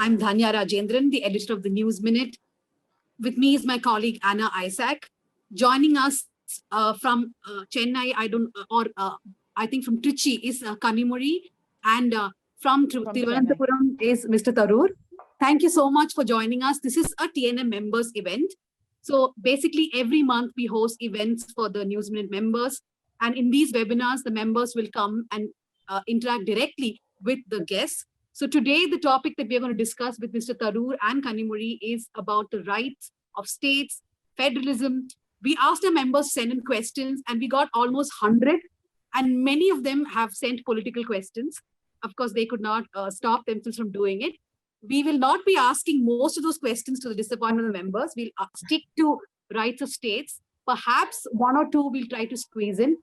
I'm Dhanya Rajendran, the editor of the News Minute. With me is my colleague Anna Isaac. Joining us from Chennai, I think from Trichy is Kanimozhi, and from Thiruvananthapuram is Mr. Tharoor. Thank you so much for joining us. This is a TNM members event. So basically every month we host events for the News Minute members. And in these webinars, the members will come and interact directly with the guests. So today, the topic that we're going to discuss with Mr. Tharoor and Kanimozhi is about the rights of states, federalism. We asked our members to send in questions and we got almost 100. And many of them have sent political questions. Of course, they could not stop themselves from doing it. We will not be asking most of those questions to the disappointment of the members. We'll stick to rights of states. Perhaps one or two we'll try to squeeze in.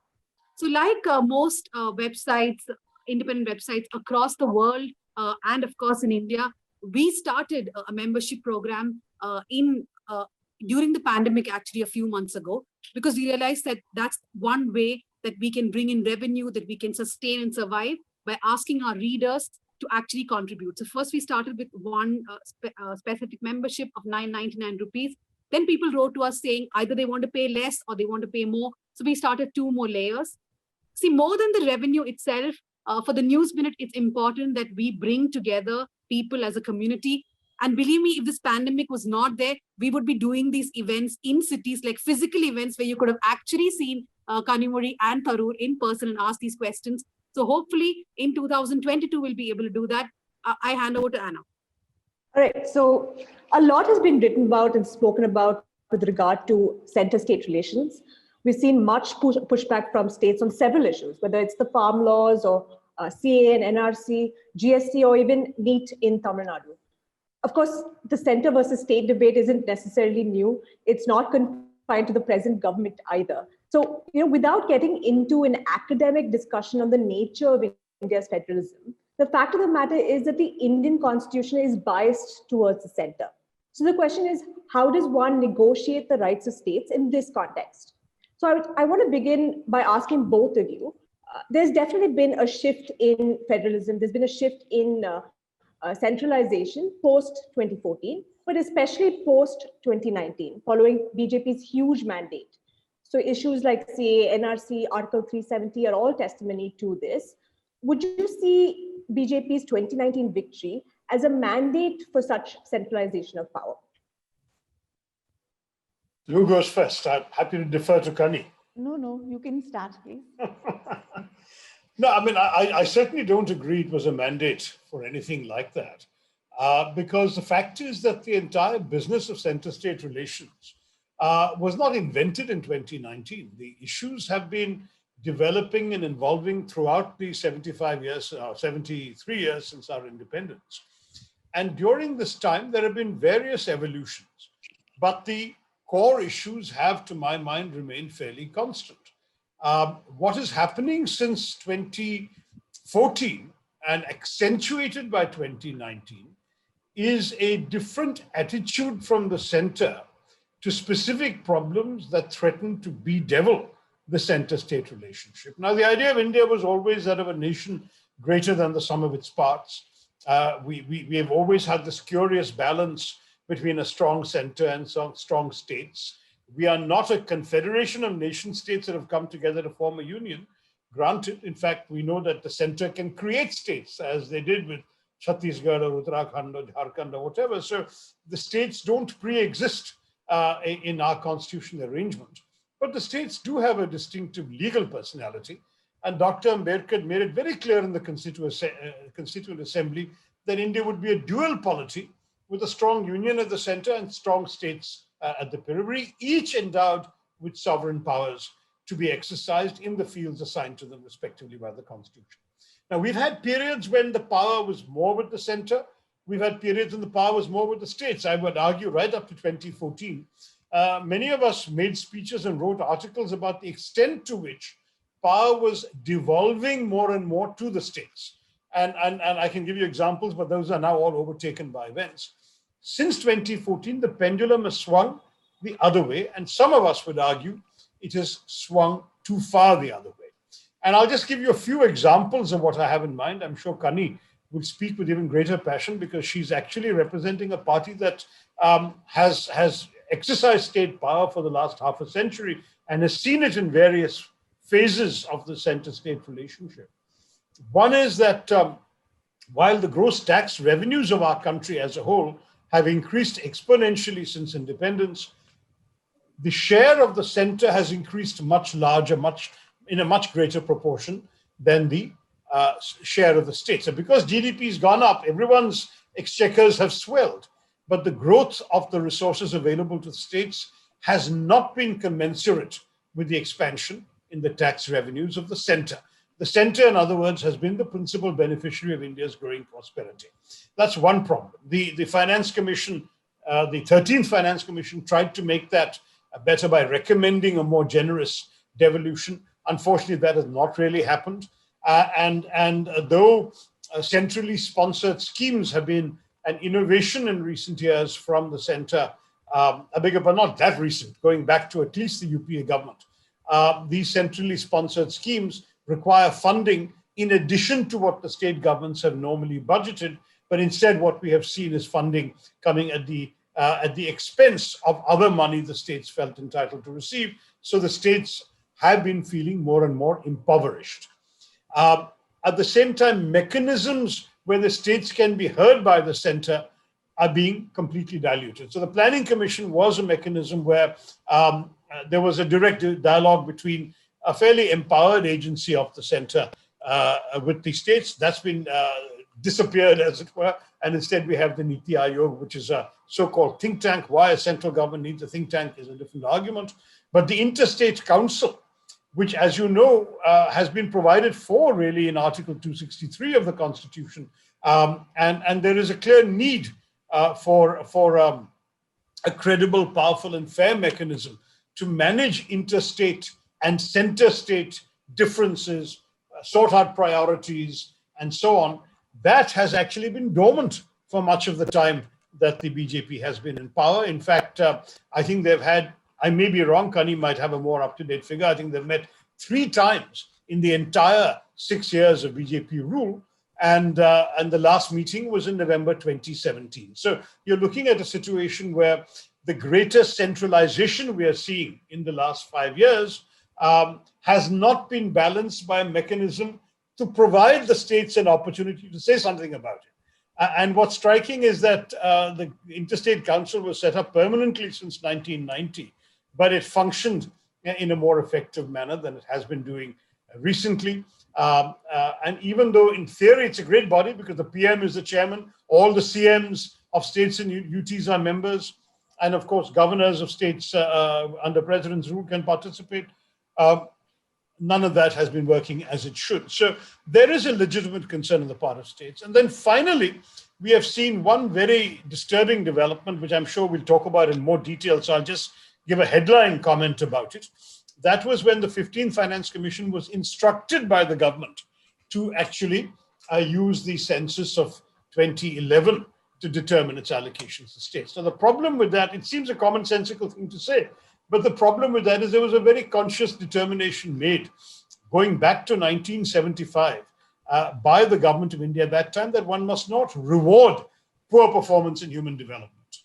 So like most websites, independent websites across the world, and of course in India, we started a membership program during the pandemic actually a few months ago, because we realized that that's one way that we can bring in revenue, that we can sustain and survive by asking our readers to actually contribute. So first we started with one specific membership of 999 rupees. Then people wrote to us saying either they want to pay less or they want to pay more. So we started 2 more layers. See, more than the revenue itself, for the News Minute, it's important that we bring together people as a community. And believe me, if this pandemic was not there, we would be doing these events in cities, like physical events where you could have actually seen Kanimozhi and Tharoor in person and asked these questions. So hopefully in 2022, we'll be able to do that. I hand over to Anna. All right, so a lot has been written about and spoken about with regard to center-state relations. We've seen much pushback from states on several issues, whether it's the farm laws or CA and NRC, GST, or even NEET in Tamil Nadu. Of course, the center versus state debate isn't necessarily new. It's not confined to the present government either. So, without getting into an academic discussion on the nature of India's federalism, the fact of the matter is that the Indian constitution is biased towards the center. So the question is, how does one negotiate the rights of states in this context? So I want to begin by asking both of you. There's definitely been a shift in federalism. There's been a shift in centralization post-2014, but especially post-2019, following BJP's huge mandate. So issues like CA, NRC, Article 370 are all testimony to this. Would you see BJP's 2019 victory as a mandate for such centralization of power? Who goes first? I'm happy to defer to Kani. No, you can start, please. No, I mean, I certainly don't agree it was a mandate for anything like that. Because the fact is that the entire business of center-state relations was not invented in 2019. The issues have been developing and evolving throughout the 73 years since our independence. And during this time, there have been various evolutions, but the core issues have, to my mind, remained fairly constant. What is happening since 2014 and accentuated by 2019 is a different attitude from the center to specific problems that threaten to bedevil the center-state relationship. Now, the idea of India was always that of a nation greater than the sum of its parts. We have always had this curious balance between a strong center and strong states. We are not a confederation of nation states that have come together to form a union. Granted, in fact, we know that the center can create states, as they did with Chhattisgarh or Uttarakhand or Jharkhand or whatever. So the states don't pre-exist in our constitutional arrangement. But the states do have a distinctive legal personality. And Dr. Ambedkar made it very clear in the Constituent Assembly that India would be a dual polity with a strong union at the center and strong states at the periphery, each endowed with sovereign powers to be exercised in the fields assigned to them respectively by the Constitution. Now, we've had periods when the power was more with the center. We've had periods when the power was more with the states. I would argue right up to 2014. Many of us made speeches and wrote articles about the extent to which power was devolving more and more to the states. And I can give you examples, but those are now all overtaken by events. Since 2014, the pendulum has swung the other way, and some of us would argue it has swung too far the other way. And I'll just give you a few examples of what I have in mind. I'm sure Kani will speak with even greater passion, because she's actually representing a party that has exercised state power for the last half a century and has seen it in various phases of the center-state relationship. One is that while the gross tax revenues of our country as a whole have increased exponentially since independence, the share of the center has increased much larger, in a much greater proportion than the share of the state. So because GDP has gone up, everyone's exchequers have swelled, but the growth of the resources available to the states has not been commensurate with the expansion in the tax revenues of the center. The center, in other words, has been the principal beneficiary of India's growing prosperity. That's one problem. The Finance Commission, the 13th Finance Commission, tried to make that better by recommending a more generous devolution. Unfortunately, that has not really happened. And though centrally sponsored schemes have been an innovation in recent years from the center, but not that recent, going back to at least the UPA government, these centrally sponsored schemes require funding in addition to what the state governments have normally budgeted, but instead what we have seen is funding coming at the expense of other money the states felt entitled to receive. So the states have been feeling more and more impoverished. At the same time, mechanisms where the states can be heard by the center are being completely diluted. So the Planning Commission was a mechanism where there was a direct dialogue between a fairly empowered agency of the center with the states. That's been disappeared, as it were, and instead we have the Niti Aayog, which is a so-called think tank. Why a central government needs a think tank is a different argument. But the Interstate Council, which, as you know, has been provided for really in Article 263 of the Constitution, and there is a clear need for a credible, powerful, and fair mechanism to manage interstate and center-state differences, sort out priorities, and so on. That has actually been dormant for much of the time that the BJP has been in power. In fact, I think they've had, I may be wrong, Kani might have a more up-to-date figure, I think they've met 3 times in the entire 6 years of BJP rule, and the last meeting was in November 2017. So you're looking at a situation where the greater centralization we are seeing in the last 5 years has not been balanced by a mechanism to provide the states an opportunity to say something about it. And what's striking is that the Interstate Council was set up permanently since 1990, but it functioned in a more effective manner than it has been doing recently. And even though in theory it's a great body because the PM is the chairman, all the CMs of states and UTs are members, and of course governors of states under president's rule can participate, none of that has been working as it should. So there is a legitimate concern on the part of states. And then finally, we have seen one very disturbing development, which I'm sure we'll talk about in more detail. So I'll just give a headline comment about it. That was when the 15th Finance Commission was instructed by the government to actually use the census of 2011 to determine its allocations to states. Now, the problem with that, it seems a commonsensical thing to say, but the problem with that is there was a very conscious determination made going back to 1975 by the government of India at that time that one must not reward poor performance in human development.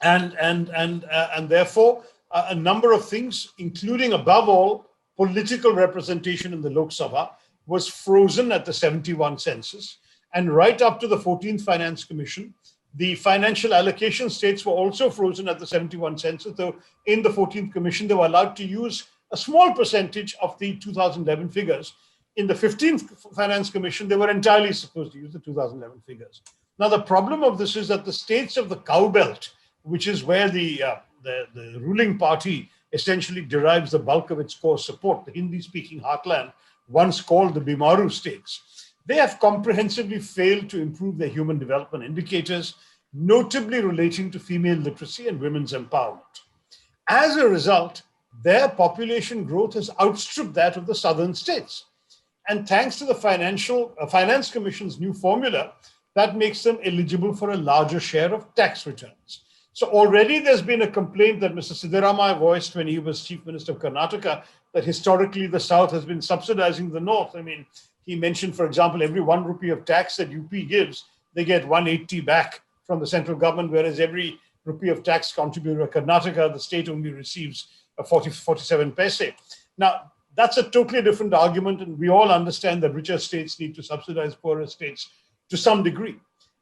And therefore, a number of things, including above all, political representation in the Lok Sabha, was frozen at the 71 census. And right up to the 14th Finance Commission, the financial allocation states were also frozen at the 71 census, though in the 14th Commission, they were allowed to use a small percentage of the 2011 figures. In the 15th Finance Commission, they were entirely supposed to use the 2011 figures. Now, the problem of this is that the states of the cow belt, which is where the ruling party essentially derives the bulk of its core support, the Hindi-speaking heartland, once called the Bimaru states, they have comprehensively failed to improve their human development indicators, notably relating to female literacy and women's empowerment. As a result, their population growth has outstripped that of the southern states. And thanks to the Finance Commission's new formula, that makes them eligible for a larger share of tax returns. So already there's been a complaint that Mr. Siddaramaiah voiced when he was Chief Minister of Karnataka, that historically the South has been subsidizing the North. I mean, He mentioned, for example, every 1 rupee of tax that UP gives, they get 180 back from the central government, whereas every rupee of tax contributed by Karnataka, the state only receives a 47 paise. Now, that's a totally different argument, and we all understand that richer states need to subsidize poorer states to some degree.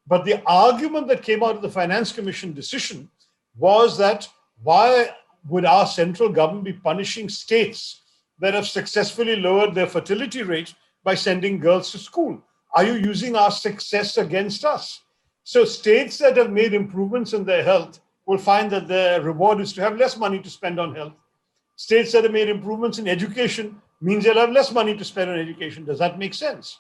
But the argument that came out of the Finance Commission decision was that why would our central government be punishing states that have successfully lowered their fertility rate by sending girls to school? Are you using our success against us? So states that have made improvements in their health will find that their reward is to have less money to spend on health. States that have made improvements in education means they'll have less money to spend on education. Does that make sense?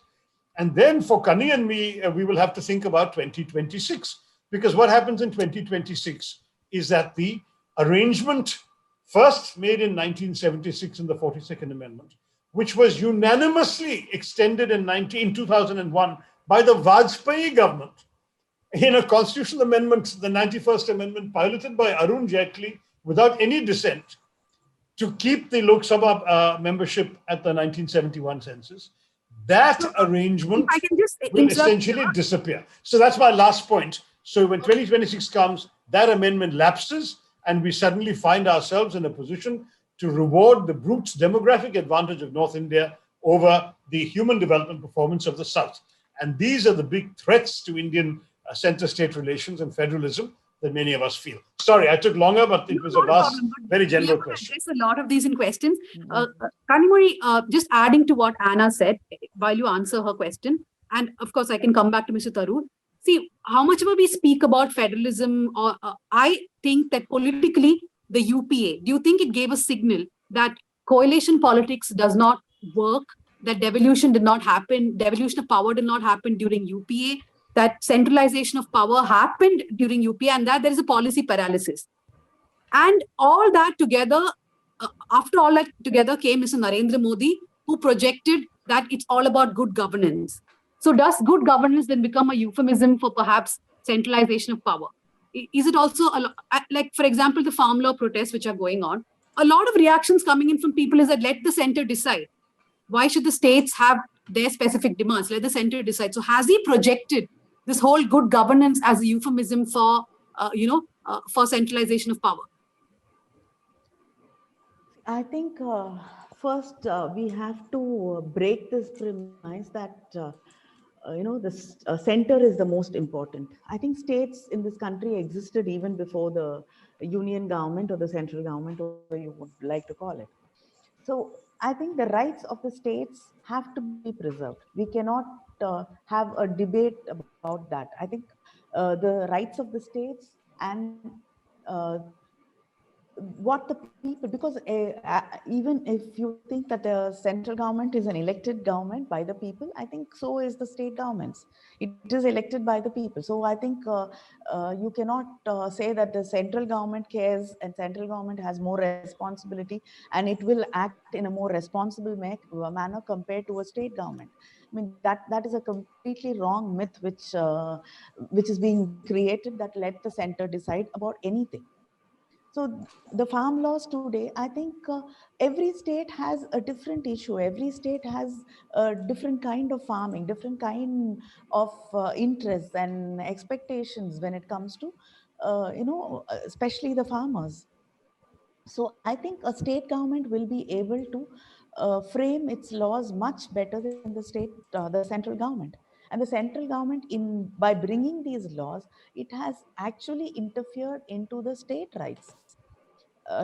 And then for Kani and me, we will have to think about 2026. Because what happens in 2026 is that the arrangement first made in 1976 in the 42nd Amendment, which was unanimously extended in 2001 by the Vajpayee government in a constitutional amendment, the 91st Amendment, piloted by Arun Jaitley without any dissent, to keep the Lok Sabha membership at the 1971 census. That arrangement will essentially disappear. So that's my last point. So when 2026 comes, that amendment lapses, and we suddenly find ourselves in a position to reward the brute demographic advantage of North India over the human development performance of the South. And these are the big threats to Indian center-state relations and federalism that many of us feel. Sorry, I took longer, but it was a vast, very general question. There's a lot of these in questions. Kanimozhi, just adding to what Anna said while you answer her question, and of course I can come back to Mr. Tharoor. See, how much ever we speak about federalism, or I think that politically, the UPA, do you think it gave a signal that coalition politics does not work, that devolution did not happen, devolution of power did not happen during UPA, that centralization of power happened during UPA, and that there is a policy paralysis? And all that together, after all that together came Mr. Narendra Modi, who projected that it's all about good governance. So does good governance then become a euphemism for perhaps centralization of power? Is it also, like, for example, the farm law protests which are going on, a lot of reactions coming in from people is that let the center decide. Why should the states have their specific demands? Let the center decide. So has he projected this whole good governance as a euphemism for, for centralization of power? I think first we have to break this premise that the center is the most important. I think states in this country existed even before the union government or the central government, or you would like to call it. So I think the rights of the states have to be preserved. We cannot have a debate about that. I think the rights of the states and what the people, because even if you think that the central government is an elected government by the people, I think so is the state governments. It is elected by the people. So I think you cannot say that the central government cares and central government has more responsibility and it will act in a more responsible manner compared to a state government. I mean, that is a completely wrong myth which is being created, that let the center decide about anything. So the farm laws today, I think every state has a different issue. Every state has a different kind of farming, different kind of interests and expectations when it comes to, especially the farmers. So I think a state government will be able to frame its laws much better than the central government. And the central government, by bringing these laws, it has actually interfered into the state rights.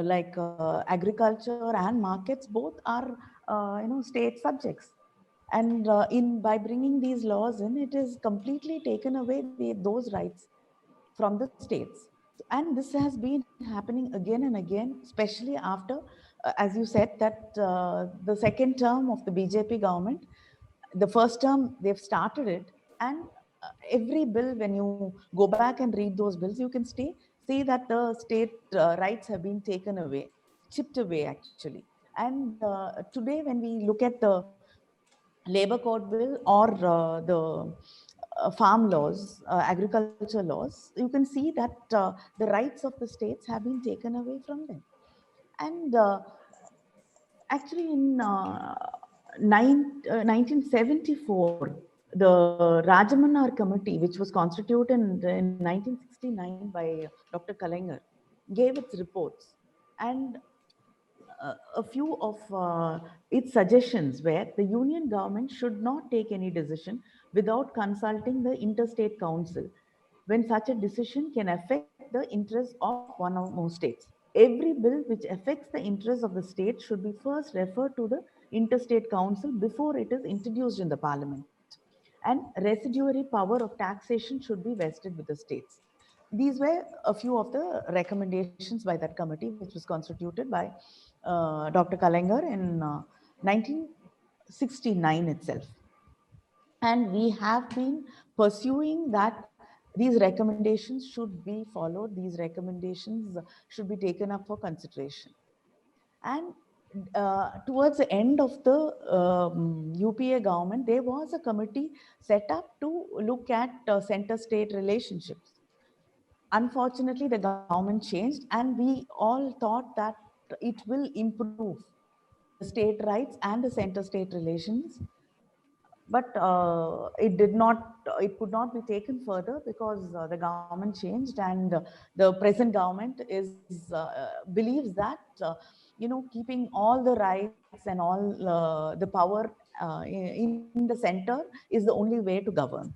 Like agriculture and markets, both are state subjects, and by bringing these laws in, it is completely taken away those rights from the states. And this has been happening again and again, especially after, as you said, that the second term of the BJP government, the first term they've started it, and every bill, when you go back and read those bills, you can see that the state rights have been taken away, chipped away actually. And today, when we look at the labor code bill or the farm laws, agriculture laws, you can see that the rights of the states have been taken away from them. And actually, in 1974, the Rajamanar Committee, which was constituted in 1969 by Dr. Kalaignar, gave its reports. And a few of its suggestions were the union government should not take any decision without consulting the interstate council when such a decision can affect the interests of one or more states. Every bill which affects the interests of the state should be first referred to the interstate council before it is introduced in the parliament. And residuary power of taxation should be vested with the states. These were a few of the recommendations by that committee, which was constituted by Dr. Kalaignar in 1969 itself. And we have been pursuing that these recommendations should be followed, these recommendations should be taken up for consideration. And towards the end of the UPA government, there was a committee set up to look at center-state relationships. Unfortunately, the government changed, and we all thought that it will improve the state rights and the center-state relations. But it could not be taken further because the government changed, and the present government believes that keeping all the rights and all the power in the center is the only way to govern.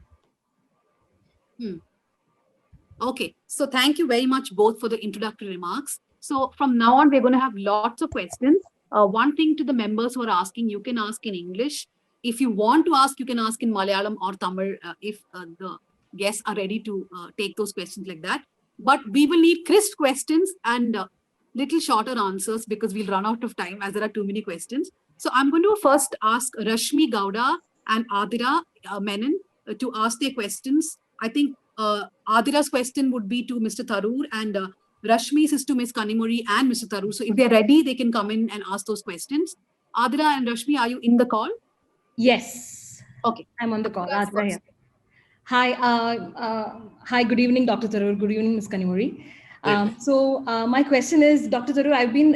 Okay, so thank you very much both for the introductory remarks. So from now on, we're going to have lots of questions. One thing to the members who are asking, you can ask in English. If you want to ask, you can ask in Malayalam or Tamil if the guests are ready to take those questions like that. But we will need crisp questions and little shorter answers because we'll run out of time as there are too many questions. So I'm going to first ask Rashmi Gowda and Adira Menon to ask their questions. I think Adira's question would be to Mr. Tharoor and Rashmi's is to Ms. Kanimozhi and Mr. Tharoor. So if they're ready, they can come in and ask those questions. Adira and Rashmi, are you in the call? Yes. Okay. I'm on the call. Hi. Hi. Good evening, Dr. Tharoor. Good evening, Ms. Kanimozhi. My question is, Dr. Tharoor, I've been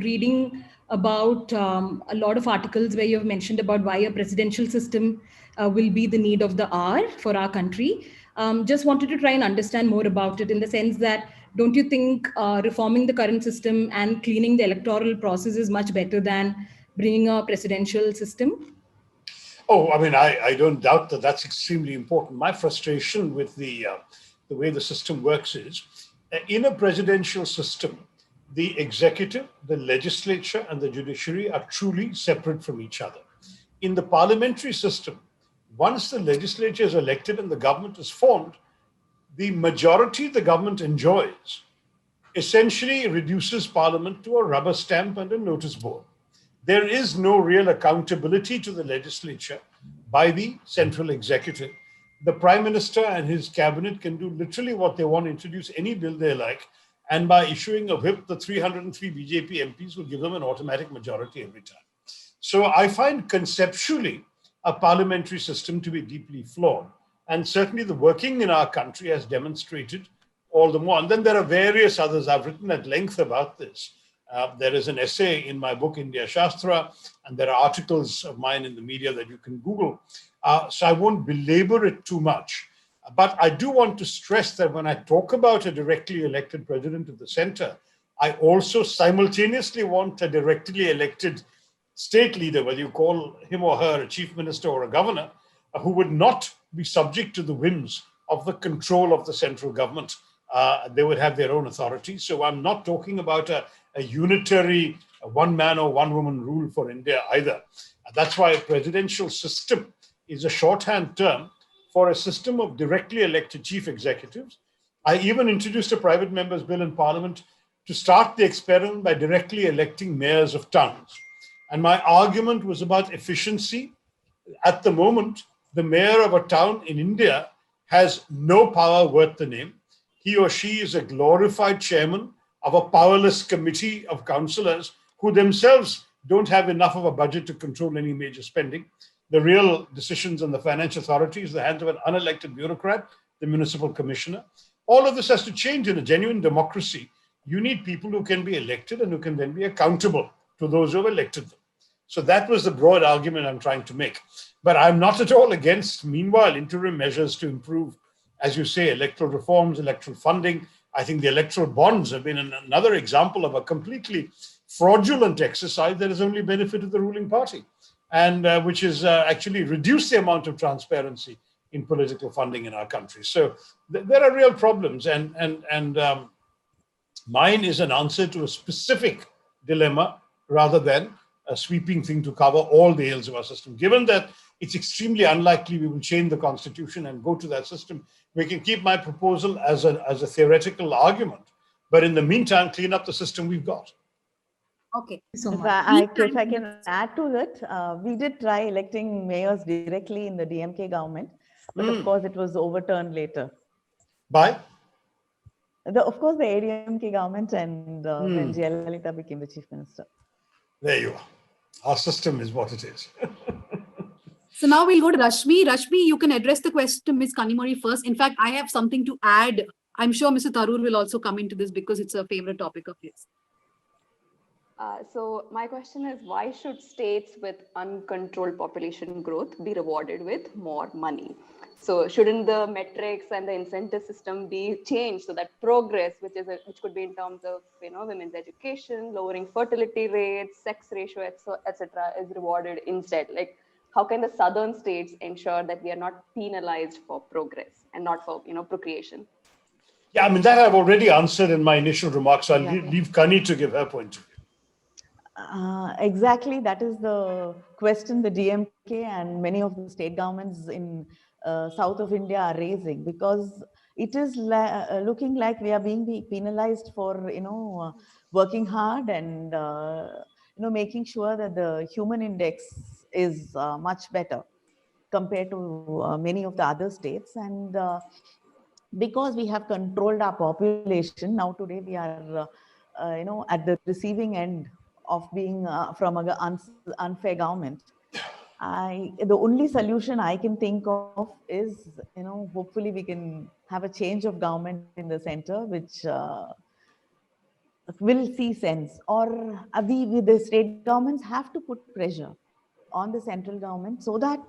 reading about a lot of articles where you have mentioned about why a presidential system will be the need of the hour for our country. Just wanted to try and understand more about it in the sense that, don't you think reforming the current system and cleaning the electoral process is much better than bringing a presidential system? Oh, I mean, I don't doubt that that's extremely important. My frustration with the way the system works is, in a presidential system, the executive, the legislature, and the judiciary are truly separate from each other. In the parliamentary system, once the legislature is elected and the government is formed, the majority the government enjoys essentially reduces parliament to a rubber stamp and a notice board. There is no real accountability to the legislature by the central executive. The prime minister and his cabinet can do literally what they want, introduce any bill they like, and by issuing a whip, the 303 BJP MPs will give them an automatic majority every time. So I find conceptually a parliamentary system to be deeply flawed. And certainly the working in our country has demonstrated all the more. And then there are various others. I've written at length about this. There is an essay in my book, India Shastra, and there are articles of mine in the media that you can Google. So I won't belabor it too much. But I do want to stress that when I talk about a directly elected president of the center, I also simultaneously want a directly elected state leader, whether you call him or her a chief minister or a governor, who would not be subject to the whims of the control of the central government. They would have their own authority. So I'm not talking about a unitary one man or one woman rule for India either. That's why a presidential system is a shorthand term for a system of directly elected chief executives. I even introduced a private member's bill in Parliament to start the experiment by directly electing mayors of towns. And my argument was about efficiency. At the moment, the mayor of a town in India has no power worth the name. He or she is a glorified chairman of a powerless committee of councillors who themselves don't have enough of a budget to control any major spending. The real decisions on the financial authority is the hands of an unelected bureaucrat, the municipal commissioner. All of this has to change in a genuine democracy. You need people who can be elected and who can then be accountable to those who have elected them. So that was the broad argument I'm trying to make. But I'm not at all against, meanwhile, interim measures to improve, as you say, electoral reforms, electoral funding. I think the electoral bonds have been another example of a completely fraudulent exercise that has only benefited the ruling party, and which has actually reduced the amount of transparency in political funding in our country. So there are real problems, and mine is an answer to a specific dilemma rather than a sweeping thing to cover all the ills of our system. Given that it's extremely unlikely we will change the constitution and go to that system, we can keep my proposal as a theoretical argument, but in the meantime, clean up the system we've got. Okay. So if I can add to it, we did try electing mayors directly in the DMK government, but of course it was overturned later. By? Of course, the ADMK government, and when Jallikattu became the chief minister. There you are. Our system is what it is. So now we'll go to Rashmi. Rashmi, you can address the question to Ms. Kanimozhi first. In fact, I have something to add. I'm sure Mr. Tharoor will also come into this because it's a favorite topic of his. So my question is, why should states with uncontrolled population growth be rewarded with more money? So shouldn't the metrics and the incentive system be changed so that progress, which could be in terms of women's education, lowering fertility rates, sex ratio, etc., is rewarded instead? Like, how can the southern states ensure that we are not penalized for progress and not for procreation? Yeah, I mean, that I've already answered in my initial remarks. So I'll leave Kani to give her point of view. Exactly, that is the question the DMK and many of the state governments in south of India are raising, because it is looking like we are being penalized for working hard and making sure that the human index is much better compared to many of the other states. And because we have controlled our population, now today we are at the receiving end of being from an unfair government. The only solution I can think of is, hopefully we can have a change of government in the center, which will see sense, or the state governments have to put pressure on the central government so that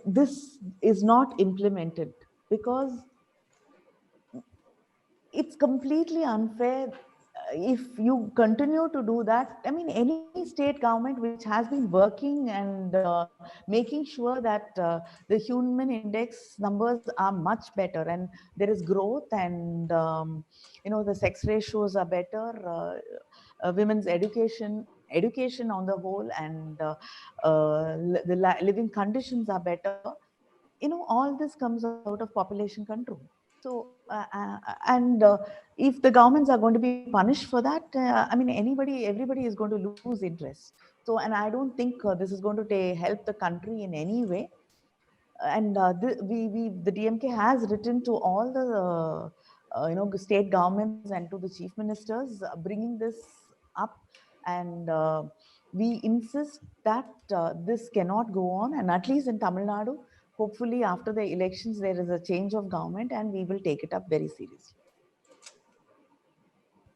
this is not implemented, because it's completely unfair if you continue to do that. I mean, any state government which has been working and making sure that the human index numbers are much better and there is growth, and the sex ratios are better, women's education on the whole, and the living conditions are better, all this comes out of population control. So, if the governments are going to be punished for that, I mean, everybody is going to lose interest. So, and I don't think this is going to help the country in any way. And the DMK has written to all the state governments and to the chief ministers, bringing this up, and we insist that this cannot go on, and at least in Tamil Nadu, hopefully after the elections, there is a change of government and we will take it up very seriously.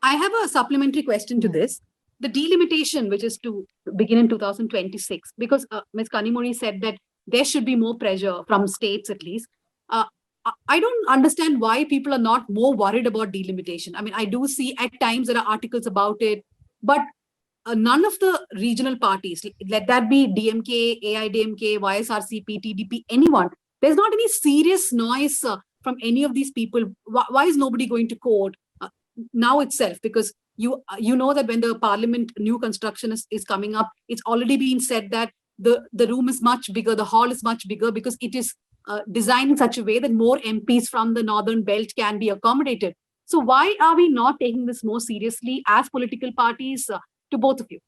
I have a supplementary question to this. The delimitation, which is to begin in 2026, because Ms. Kanimozhi said that there should be more pressure from states at least. I don't understand why people are not more worried about delimitation. I mean, I do see at times there are articles about it, but none of the regional parties, let that be DMK, AIDMK, YSRCP, TDP, anyone, there's not any serious noise from any of these people. Why is nobody going to court now itself? Because you know that when the parliament new construction is coming up, it's already been said that the room is much bigger, the hall is much bigger, because it is designed in such a way that more MPs from the northern belt can be accommodated. So why are we not taking this more seriously as political parties, to both of you?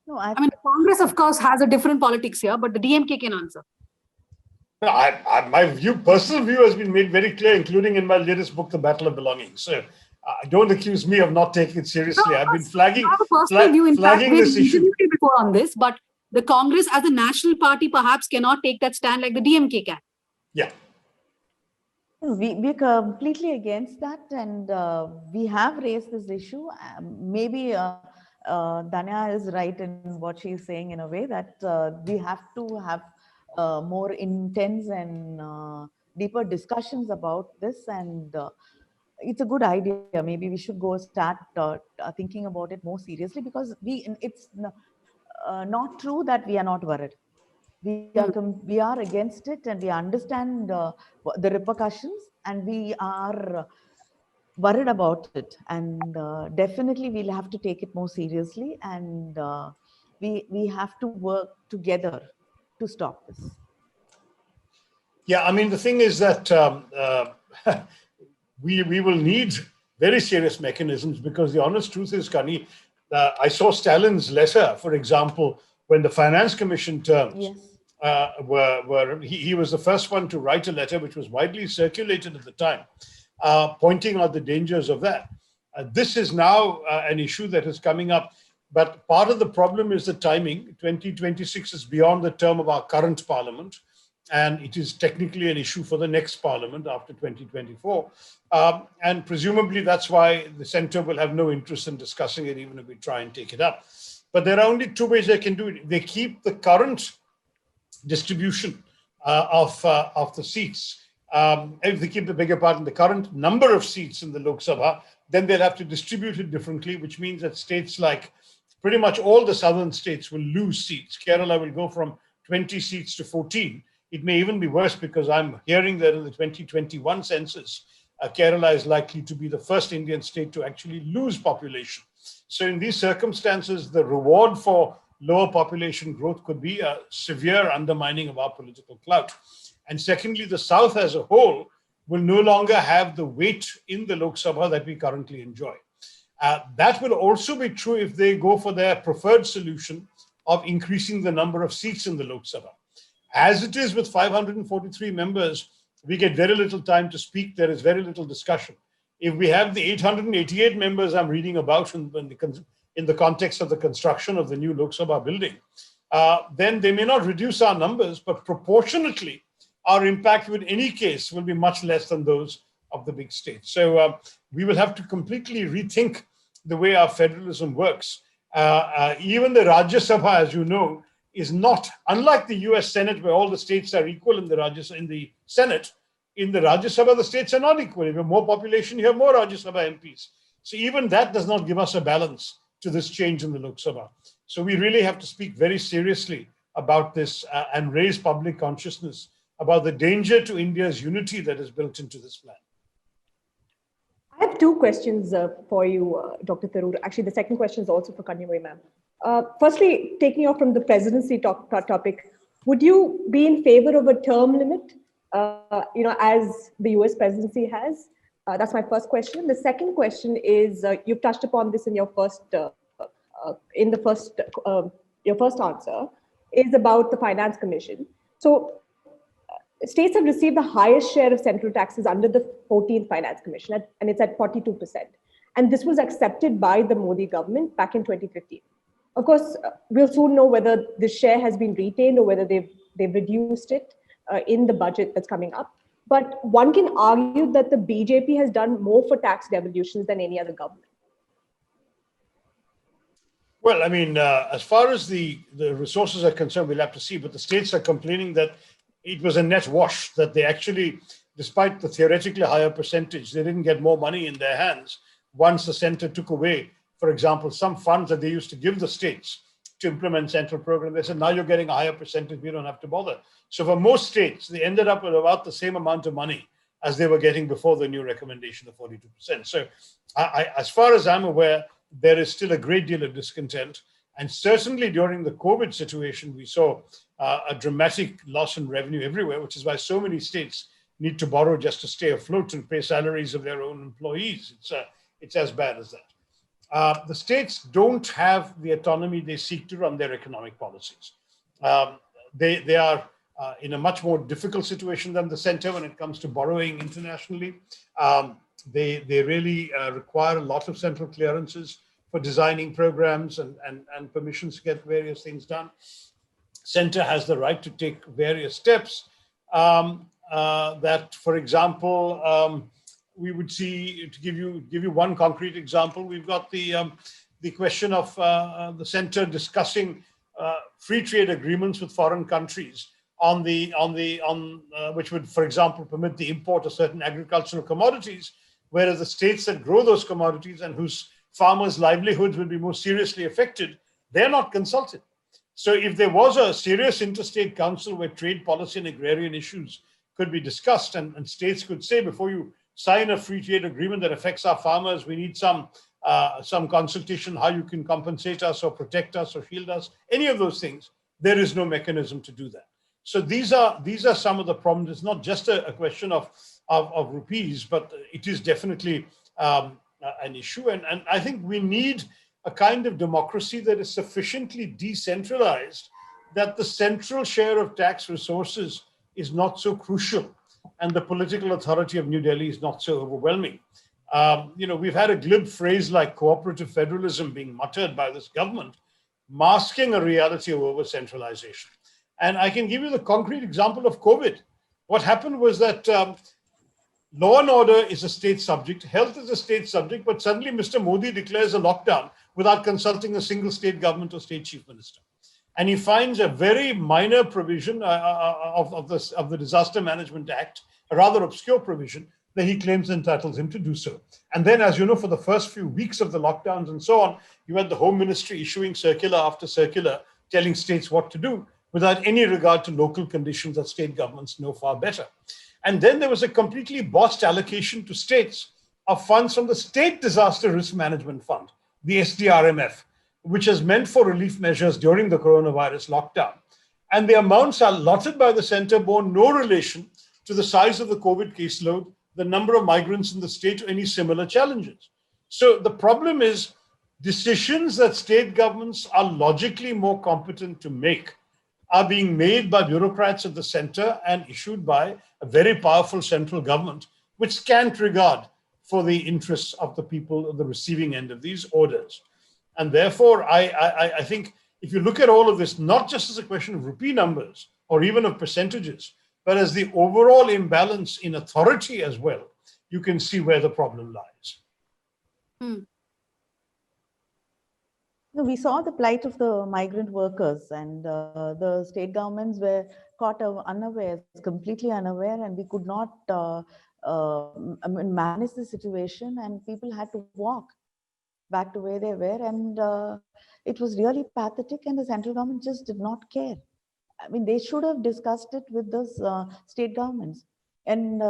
No, I mean, Congress, of course, has a different politics here, but the DMK can answer. My personal view has been made very clear, including in my latest book, The Battle of Belongings. So don't accuse me of not taking it seriously. No, I've been flagging this issue before on this, but the Congress as a national party perhaps cannot take that stand like the DMK can. Yeah. We're completely against that, and we have raised this issue. Maybe Dhanya is right in what she's saying in a way that we have to have more intense and deeper discussions about this, and it's a good idea. Maybe we should go start thinking about it more seriously, because it's not true that we are not worried. We are against it, and we understand the repercussions, and we are worried about it, and definitely we'll have to take it more seriously, and we have to work together to stop this. Yeah, I mean, the thing is that we will need very serious mechanisms, because the honest truth is, Kani, I saw Stalin's letter, for example, when the Finance Commission terms Yes. he was the first one to write a letter which was widely circulated at the time, pointing out the dangers of that. This is now an issue that is coming up, but part of the problem is the timing. 2026 is beyond the term of our current parliament, and it is technically an issue for the next parliament after 2024. And presumably that's why the centre will have no interest in discussing it, even if we try and take it up. But there are only two ways they can do it. They keep the current distribution of the seats. If they keep the bigger part in the current number of seats in the Lok Sabha, then they'll have to distribute it differently, which means that states like pretty much all the southern states will lose seats. Kerala will go from 20 seats to 14. It may even be worse, because I'm hearing that in the 2021 census, Kerala is likely to be the first Indian state to actually lose population. So in these circumstances, the reward for lower population growth could be a severe undermining of our political clout. And secondly, the South as a whole will no longer have the weight in the Lok Sabha that we currently enjoy. That will also be true if they go for their preferred solution of increasing the number of seats in the Lok Sabha. As it is with 543 members, we get very little time to speak. There is very little discussion. If we have the 888 members I'm reading about in the context of the construction of the new Lok Sabha building, then they may not reduce our numbers, but proportionately, our impact in any case will be much less than those of the big states. So we will have to completely rethink the way our federalism works. Even the Rajya Sabha, as you know, is not, unlike the US Senate, where all the states are equal in the Senate, in the Rajya Sabha, the states are not equal. If you have more population, you have more Rajya Sabha MPs. So even that does not give us a balance to this change in the Lok Sabha. So we really have to speak very seriously about this and raise public consciousness about the danger to India's unity that is built into this plan. I have two questions for you, Dr. Tharoor. Actually, the second question is also for Kanimozhi, ma'am. Firstly, taking off from the presidency topic, would you be in favor of a term limit, as the US presidency has? That's my first question. The second question is, you've touched upon this in your first answer, is about the Finance Commission. So states have received the highest share of central taxes under the 14th Finance Commission, and it's at 42%. And this was accepted by the Modi government back in 2015. Of course, we'll soon know whether the share has been retained or whether they've reduced it in the budget that's coming up. But one can argue that the BJP has done more for tax devolutions than any other government. Well, I mean, as far as the resources are concerned, we'll have to see. But the states are complaining that it was a net wash, that they actually, despite the theoretically higher percentage, they didn't get more money in their hands once the center took away, for example, some funds that they used to give the states to implement central programs. They said, now you're getting a higher percentage, we don't have to bother. So for most states, they ended up with about the same amount of money as they were getting before the new recommendation of 42%. So as far as I'm aware, there is still a great deal of discontent. And certainly during the COVID situation, we saw a dramatic loss in revenue everywhere, which is why so many states need to borrow just to stay afloat and pay salaries of their own employees. It's as bad as that. The states don't have the autonomy they seek to run their economic policies. They are in a much more difficult situation than the center when it comes to borrowing internationally. They really require a lot of central clearances for designing programs and permissions to get various things done. Center has the right to take various steps that, for example, we would see, to give you one concrete example, we've got the the question of the center discussing free trade agreements with foreign countries which would, for example, permit the import of certain agricultural commodities, whereas the states that grow those commodities and whose farmers' livelihoods will be more seriously affected, they're not consulted. So if there was a serious interstate council where trade policy and agrarian issues could be discussed, and states could say, before you sign a free trade agreement that affects our farmers, we need some consultation, how you can compensate us or protect us or shield us, any of those things, there is no mechanism to do that. So these are some of the problems. It's not just a question of rupees, but it is definitely an issue. And I think we need a kind of democracy that is sufficiently decentralized that the central share of tax resources is not so crucial and the political authority of New Delhi is not so overwhelming. We've had a glib phrase like cooperative federalism being muttered by this government, masking a reality of over-centralization. And I can give you the concrete example of COVID. What happened was that law and order is a state subject, health is a state subject, but suddenly Mr. Modi declares a lockdown without consulting a single state government or state chief minister. And he finds a very minor provision of the Disaster Management Act, a rather obscure provision, that he claims entitles him to do so. And then, as you know, for the first few weeks of the lockdowns and so on, you had the Home Ministry issuing circular after circular telling states what to do, without any regard to local conditions that state governments know far better. And then there was a completely botched allocation to states of funds from the State Disaster Risk Management Fund, the SDRMF, which is meant for relief measures during the coronavirus lockdown. And the amounts allotted by the center bore no relation to the size of the COVID caseload, the number of migrants in the state, or any similar challenges. So the problem is decisions that state governments are logically more competent to make are being made by bureaucrats at the center and issued by a very powerful central government, which scant regard for the interests of the people at the receiving end of these orders. And therefore, I think if you look at all of this, not just as a question of rupee numbers or even of percentages, but as the overall imbalance in authority as well, you can see where the problem lies. We saw the plight of the migrant workers, and the state governments were caught unaware, completely unaware, and we could not manage the situation, and people had to walk back to where they were, and it was really pathetic, and the central government just did not care. I mean, they should have discussed it with the state governments. And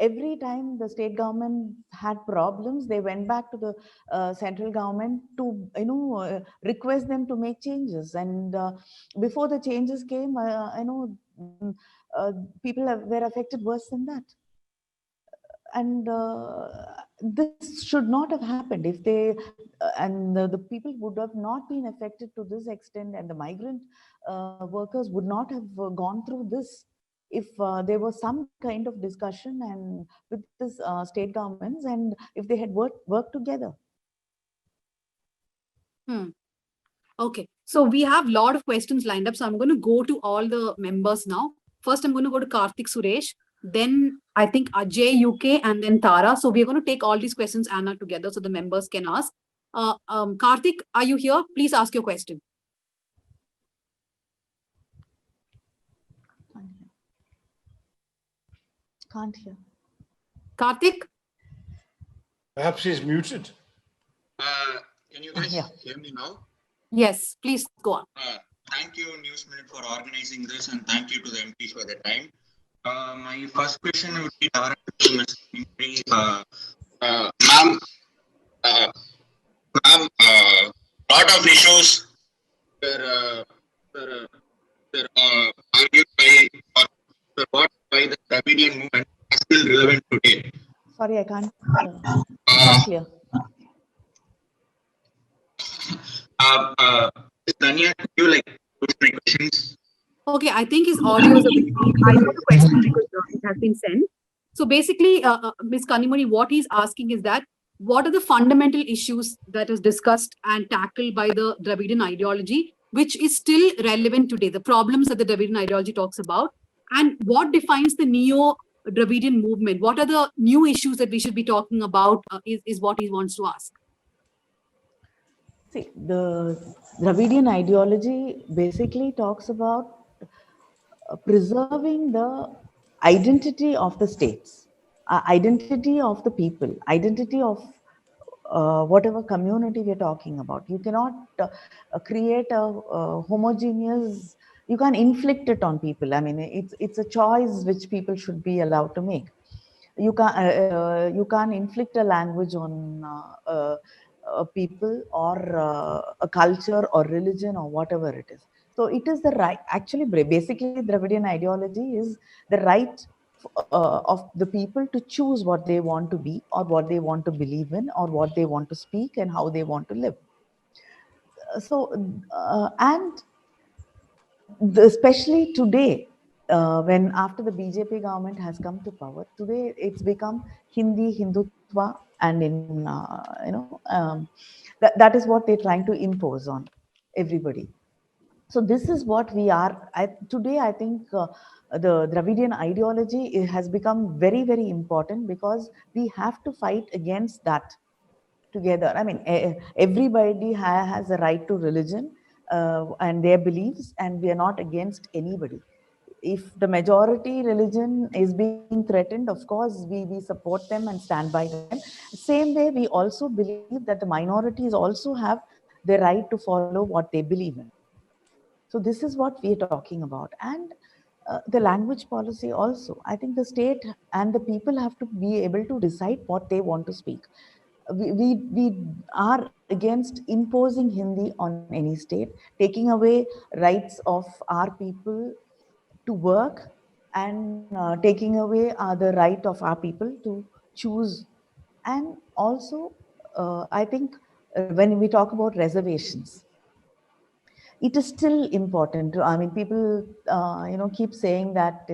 every time the state government had problems, they went back to the central government to, request them to make changes. And before the changes came, people were affected worse than that. And this should not have happened if they, the people would have not been affected to this extent, and the migrant workers would not have gone through this if there was some kind of discussion and with this state governments, and if they had worked together. Okay, so we have a lot of questions lined up, so I'm going to go to all the members now. First, I'm going to go to Karthik Suresh, then I think Ajay UK, and then Tara. So we're going to take all these questions, Anna, together so the members can ask. Karthik, are you here? Please ask your question. Can't hear. Karthik? Perhaps he's muted. Can you guys hear me now? Yes, please go on. Thank you, News Minute, for organizing this, and thank you to the MPs for their time. My first question would be directed to Ms. Ma'am, lot of issues were argued by or brought by the Dravidian movement are still relevant today. Sorry, I can't hear. Dhanya, could you put my questions? Okay, I think his audio is a bit weak. I know the question because it has been sent. So basically, Ms. Kanimozhi, what he's asking is that what are the fundamental issues that is discussed and tackled by the Dravidian ideology, which is still relevant today, the problems that the Dravidian ideology talks about, and what defines the neo-Dravidian movement? What are the new issues that we should be talking about is what he wants to ask. See, the Dravidian ideology basically talks about preserving the identity of the states, identity of the people, identity of whatever community we're talking about. You cannot create a homogeneous, you can't inflict it on people. I mean, it's a choice which people should be allowed to make. You can't inflict a language on people or a culture or religion or whatever it is. So it is the right, actually, basically, Dravidian ideology is the right of the people to choose what they want to be or what they want to believe in or what they want to speak and how they want to live. So, and especially today, when after the BJP government has come to power, today it's become Hindi, Hindutva, and in, that is what they're trying to impose on everybody. So this is what we are. Today, I think the Dravidian ideology has become very, very important because we have to fight against that together. I mean, everybody has a right to religion and their beliefs, and we are not against anybody. If the majority religion is being threatened, of course, we support them and stand by them. Same way, we also believe that the minorities also have the right to follow what they believe in. So this is what we are talking about. And the language policy also, I think the state and the people have to be able to decide what they want to speak. We are against imposing Hindi on any state, taking away rights of our people to work and taking away the right of our people to choose. And also, I think when we talk about reservations, it is still important. I mean, people, keep saying that,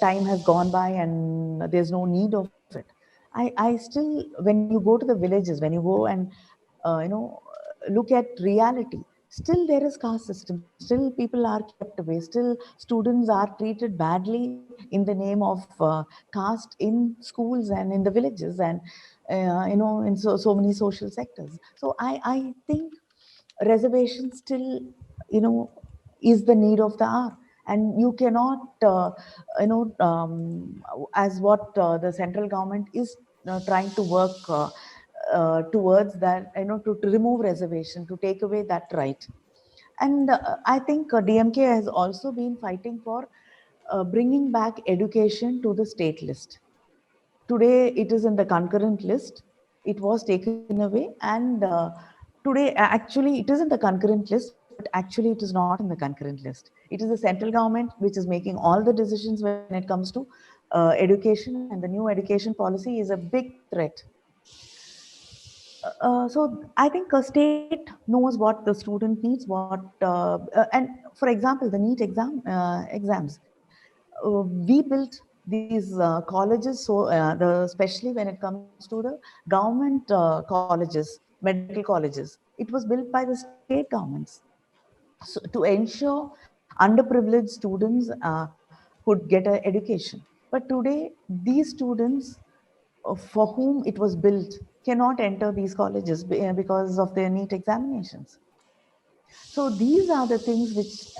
time has gone by and there's no need of it. I still, when you go to the villages, when you go and, look at reality, still there is caste system. Still people are kept away. Still students are treated badly in the name of caste in schools and in the villages and, in so many social sectors. So I think reservation still, is the need of the hour. And you cannot, as what the central government is trying to work towards that, to remove reservation, to take away that right. And I think DMK has also been fighting for bringing back education to the state list. Today, it is in the concurrent list. It was taken away. And today, actually, it is in the concurrent list, but actually, it is not in the concurrent list. It is the central government which is making all the decisions when it comes to education, and the new education policy is a big threat. So I think a state knows what the student needs, and for example, the NEET exams. We built these colleges, so especially when it comes to the government colleges, medical colleges, it was built by the state governments, so to ensure underprivileged students could get an education. But today, these students for whom it was built cannot enter these colleges because of their NEET examinations. So these are the things which,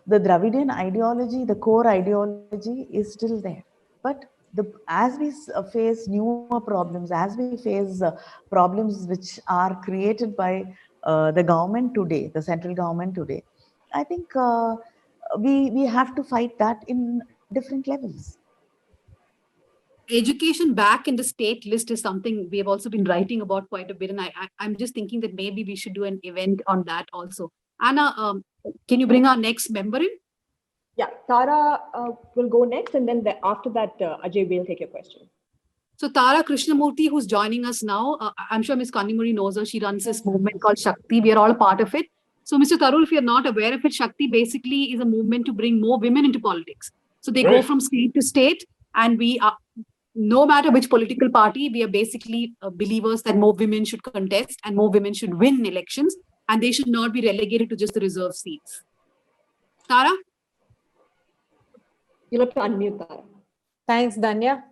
the Dravidian ideology, the core ideology is still there. But as we face newer problems, as we face problems which are created by the government today, the central government today, I think we have to fight that in different levels. Education back in the state list is something we have also been writing about quite a bit. And I'm just thinking that maybe we should do an event on that also. Anna, can you bring our next member in? Yeah, Tara will go next, and then after that, Ajay will take your question. So Tara Krishnamurthy, who's joining us now, I'm sure Ms. Kanimozhi knows her. She runs this movement called Shakti. We are all a part of it. So Mr. Tharoor, if you're not aware of it, Shakti basically is a movement to bring more women into politics. So they go from state to state, and we are, no matter which political party, we are basically believers that more women should contest and more women should win elections, and they should not be relegated to just the reserved seats. Tara? You'll have to unmute Tara. Thanks, Dhanya.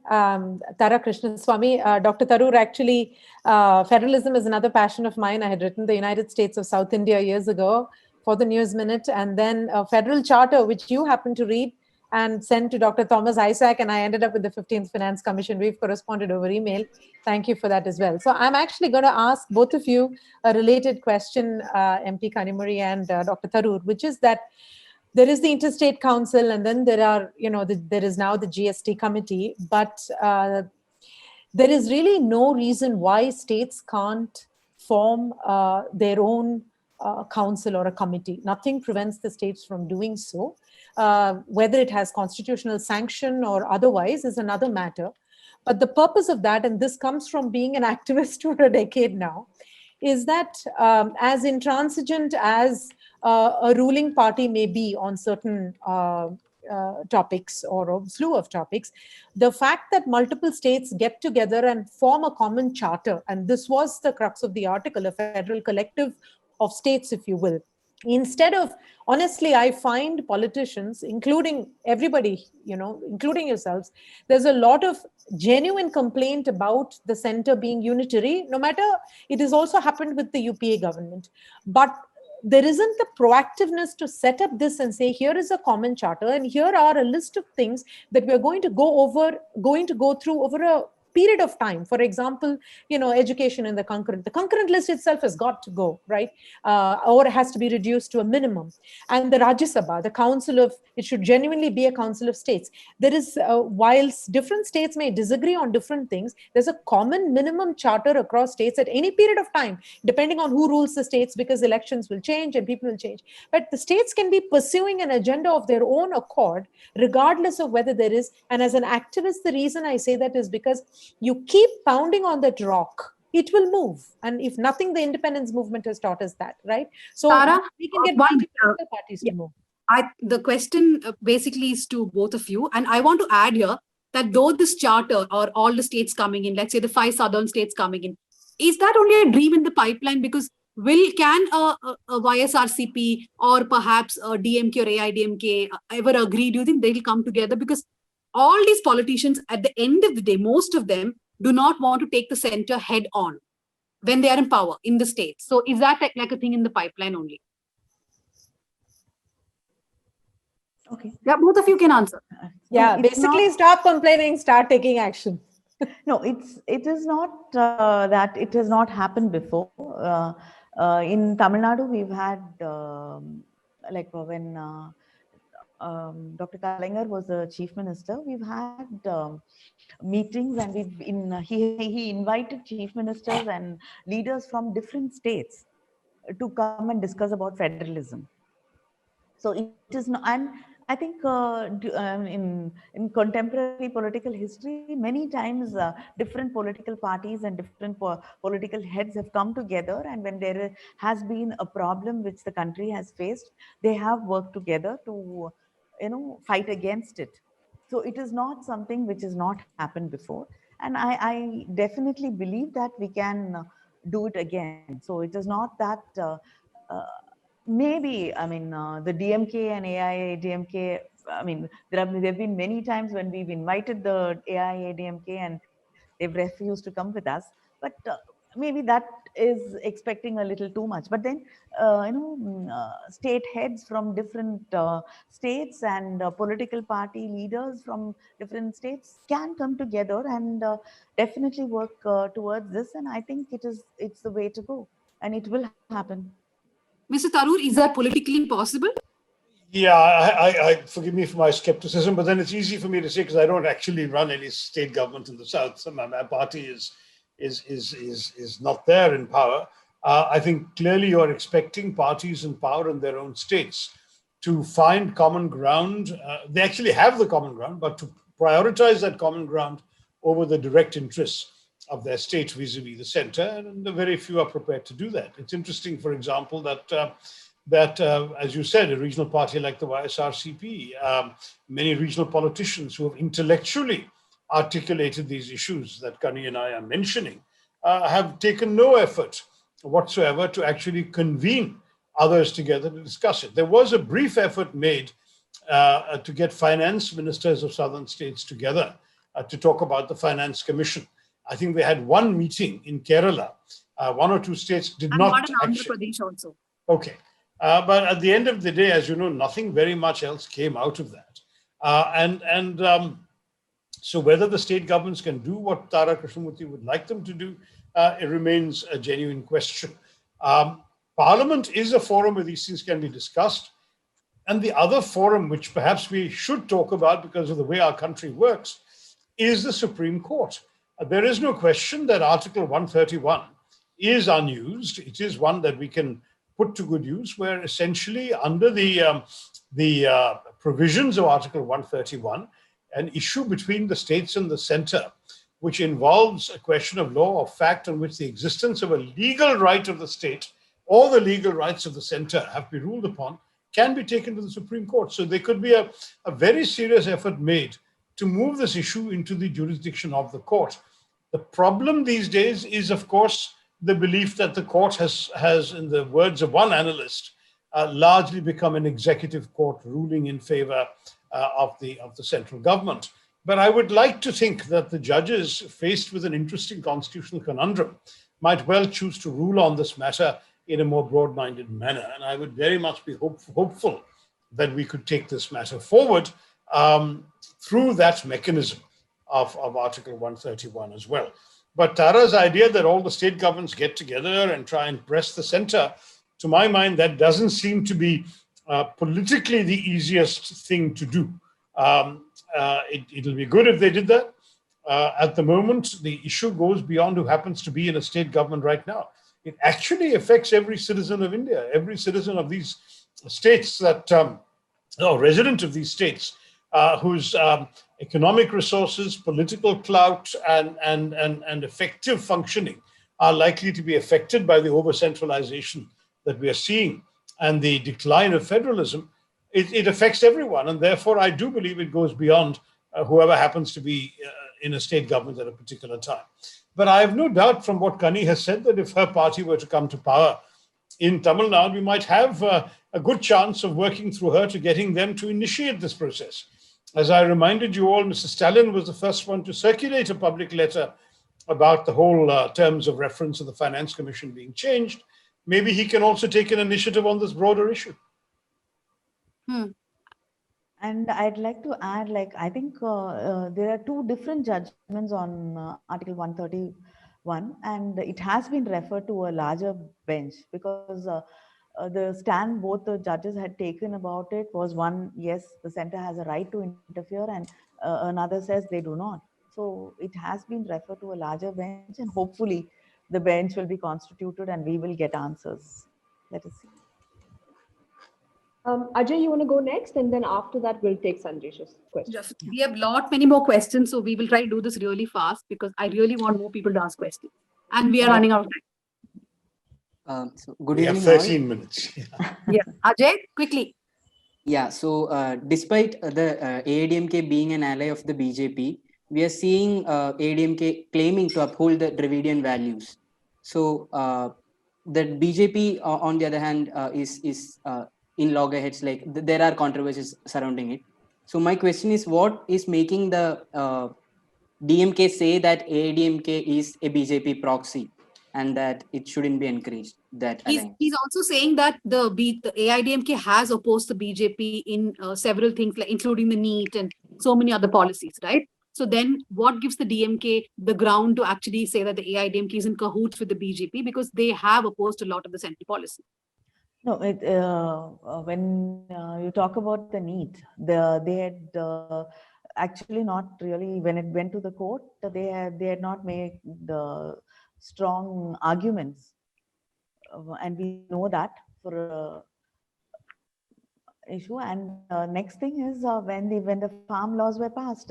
Tara Krishnaswamy. Dr. Tharoor, actually, federalism is another passion of mine. I had written the United States of South India years ago for the News Minute, and then a federal charter, which you happened to read and sent to Dr. Thomas Isaac, and I ended up with the 15th Finance Commission. We've corresponded over email. Thank you for that as well. So I'm actually going to ask both of you a related question, MP Kanimozhi and Dr. Tharoor, which is that there is the Interstate Council, and then there are, there is now the GST committee, but there is really no reason why states can't form their own council or a committee. Nothing prevents the states from doing so. Whether it has constitutional sanction or otherwise is another matter. But the purpose of that, and this comes from being an activist for a decade now, is that as intransigent as a ruling party may be on certain topics or a slew of topics, the fact that multiple states get together and form a common charter, and this was the crux of the article, a federal collective of states, if you will. Instead of, honestly, I find politicians, including everybody, including yourselves, there's a lot of genuine complaint about the center being unitary, no matter, it has also happened with the UPA government. But there isn't the proactiveness to set up this and say, here is a common charter, and here are a list of things that we're going to go through over a period of time. For example, education in the concurrent list itself has got to go, right? Or has to be reduced to a minimum. And the Rajya Sabha, the council of, it should genuinely be a council of states. There is, whilst different states may disagree on different things, there's a common minimum charter across states at any period of time, depending on who rules the states, because elections will change and people will change. But the states can be pursuing an agenda of their own accord, regardless of whether there is, and as an activist, the reason I say that is because you keep pounding on that rock, it will move. And if nothing, the independence movement has taught us that, right? So Tara, we can get multiple parties to move. The question basically is to both of you. And I want to add here that though this charter or all the states coming in, let's say the 5 southern states coming in, is that only a dream in the pipeline? Because can a YSRCP or perhaps a DMK or AIDMK ever agree? Do you think they'll come together? Because all these politicians, at the end of the day, most of them do not want to take the center head on when they are in power in the states. So is that like a thing in the pipeline only? Okay. Yeah, both of you can answer. Yeah, basically stop complaining, start taking action. No, it is not that it has not happened before. In Tamil Nadu, we've had like when Dr. Kalaignar was the chief minister, we've had meetings, and he invited chief ministers and leaders from different states to come and discuss about federalism. So it is not, and I think in contemporary political history, many times different political parties and different political heads have come together, and when there has been a problem which the country has faced, they have worked together to fight against it. So it is not something which has not happened before, and I definitely believe that we can do it again. So it is not that maybe, I mean, the DMK and AIADMK, I mean, there have been many times when we've invited the AIADMK and they've refused to come with us, but maybe that is expecting a little too much. But then, state heads from different states and political party leaders from different states can come together and definitely work towards this. And I think it's the way to go, and it will happen. Mr. Tharoor, is that politically possible? Yeah, I forgive me for my skepticism, but then it's easy for me to say because I don't actually run any state government in the South. So my party is not there in power. I think clearly you're expecting parties in power in their own states to find common ground. They actually have the common ground, but to prioritize that common ground over the direct interests of their state vis-a-vis the center, and very few are prepared to do that. It's interesting, for example, that as you said, a regional party like the YSRCP, many regional politicians who have intellectually articulated these issues that Kani and I are mentioning, have taken no effort whatsoever to actually convene others together to discuss it. There was a brief effort made to get finance ministers of southern states together to talk about the finance commission. I think they had one meeting in Kerala. One or two states did and not one in Andhra actually. Pradesh also. Okay. But at the end of the day, as you know, nothing very much else came out of that. So whether the state governments can do what Tara Krishnamurthy would like them to do, it remains a genuine question. Parliament is a forum where these things can be discussed. And the other forum, which perhaps we should talk about because of the way our country works, is the Supreme Court. There is no question that Article 131 is unused. It is one that we can put to good use, where essentially under the provisions of Article 131, an issue between the states and the center, which involves a question of law or fact on which the existence of a legal right of the state or the legal rights of the center have been ruled upon, can be taken to the Supreme Court. So there could be a very serious effort made to move this issue into the jurisdiction of the court. The problem these days is, of course, the belief that the court has, in the words of one analyst, largely become an executive court ruling in favor of the central government. But I would like to think that the judges, faced with an interesting constitutional conundrum, might well choose to rule on this matter in a more broad-minded manner. And I would very much be hopeful that we could take this matter forward through that mechanism of Article 131 as well. But Tara's idea that all the state governments get together and try and press the center, to my mind, that doesn't seem to be politically the easiest thing to do. It'll be good if they did that. At the moment, the issue goes beyond who happens to be in a state government right now. It actually affects every citizen of India, every citizen of these states that, or resident of these states, whose economic resources, political clout, and effective functioning are likely to be affected by the over-centralization that we are seeing and the decline of federalism. It affects everyone, and therefore I do believe it goes beyond whoever happens to be in a state government at a particular time. But I have no doubt from what Kani has said that if her party were to come to power in Tamil Nadu, we might have a good chance of working through her to getting them to initiate this process. As I reminded you all, Mr. Stalin was the first one to circulate a public letter about the whole terms of reference of the Finance Commission being changed. Maybe he can also take an initiative on this broader issue. And I'd like to add, I think there are two different judgments on Article 131, and it has been referred to a larger bench because the stand both the judges had taken about it was one, yes, the center has a right to interfere, and another says they do not. So it has been referred to a larger bench, and hopefully the bench will be constituted and we will get answers. Let us see. Ajay, you want to go next? And then after that, we'll take Sanjesh's question. Just, we have many more questions, so we will try to do this really fast because I really want more people to ask questions. And we are running out of time. So good we evening. Have 13 minutes. Yeah. Ajay, quickly. Yeah, so despite the AIDMK being an ally of the BJP, we are seeing AIDMK claiming to uphold the Dravidian values. So the BJP, on the other hand, is in loggerheads, there are controversies surrounding it. So my question is, what is making the DMK say that AIDMK is a BJP proxy and that it shouldn't be encouraged? He's also saying that the AIDMK has opposed the BJP in several things, including the NEET and so many other policies, right? So then what gives the DMK the ground to actually say that the AIDMK is in cahoots with the BJP, because they have opposed a lot of the central policy? No, when you talk about the NEET, they had actually not really, when it went to the court, they had not made the strong arguments, and we know that for issue. And next thing is when the farm laws were passed,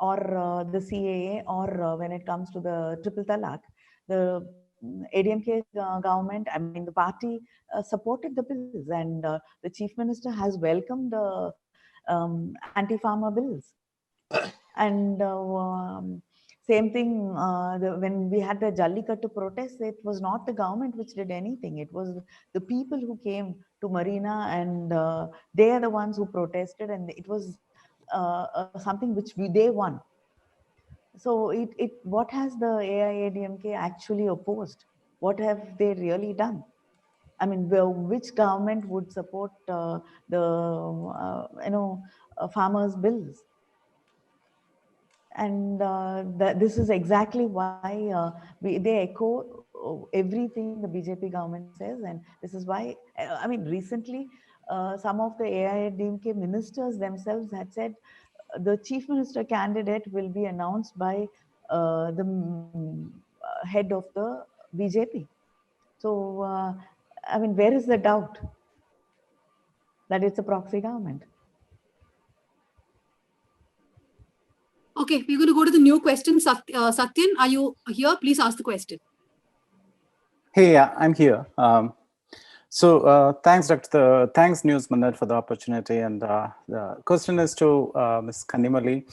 or the CAA, or when it comes to the triple talaq, the ADMK government, I mean the party, supported the bills, and the chief minister has welcomed the anti-farmer bills. And Same thing when we had the Jallikattu protests, it was not the government which did anything. It was the people who came to Marina, and they are the ones who protested, and it was something which they won. So what has the AIADMK actually opposed? What have they really done? I mean, which government would support farmers' bills? And this is exactly why they echo everything the BJP government says, and this is why, I mean, recently some of the AIADMK ministers themselves had said the chief minister candidate will be announced by the head of the BJP. So, I mean, where is the doubt that it's a proxy government? Okay, we're going to go to the new question. Satyan, are you here? Please ask the question. Hey, I'm here. Thanks, thanks, News Minute, for the opportunity. And the question is to Ms. Kanimozhi.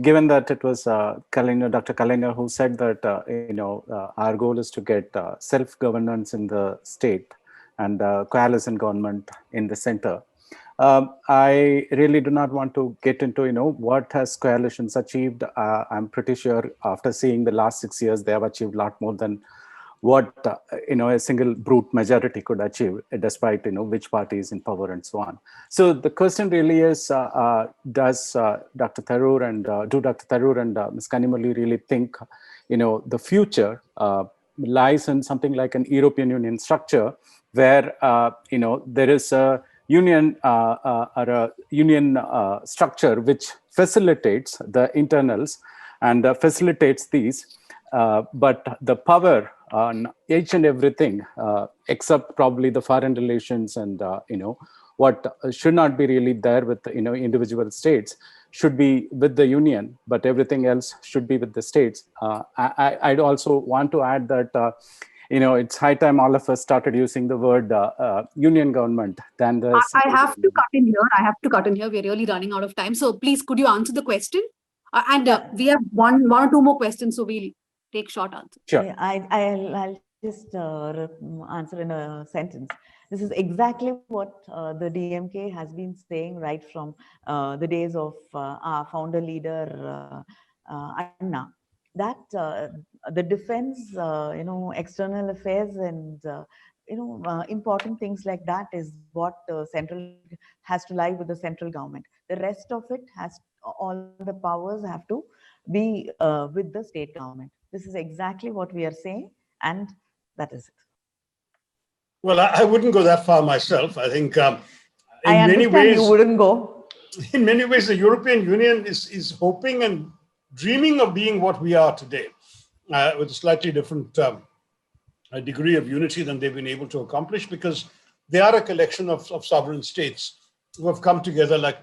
Given that it was Dr. Kalaignar who said that our goal is to get self-governance in the state and coalition government in the center. I really do not want to get into what has coalitions achieved. I'm pretty sure after seeing the last 6 years, they have achieved a lot more than what a single brute majority could achieve, despite which party is in power and so on. So the question really is, does Dr. Tharoor and do Dr. Tharoor and Ms. Kanimozhi really think the future lies in something like an European Union structure, where there is a union or a union structure which facilitates the internals and facilitates these, but the power on each and everything, except probably the foreign relations and what should not be really there with individual states, should be with the union, but everything else should be with the states. I'd also want to add that it's high time all of us started using the word union government than the. I have to cut in here. We're really running out of time. So please, could you answer the question? We have one or two more questions, so we'll take short answers. Sure. Yeah, I'll just answer in a sentence. This is exactly what the DMK has been saying right from the days of our founder leader, Anna, that the defense, external affairs and, important things like that is what central has to lie with the central government. The rest of it all the powers have to be with the state government. This is exactly what we are saying, and that is it. Well, I wouldn't go that far myself. I think I understand you wouldn't go. In many ways, the European Union is hoping and dreaming of being what we are today, with a slightly different degree of unity than they've been able to accomplish, because they are a collection of sovereign states who have come together, like,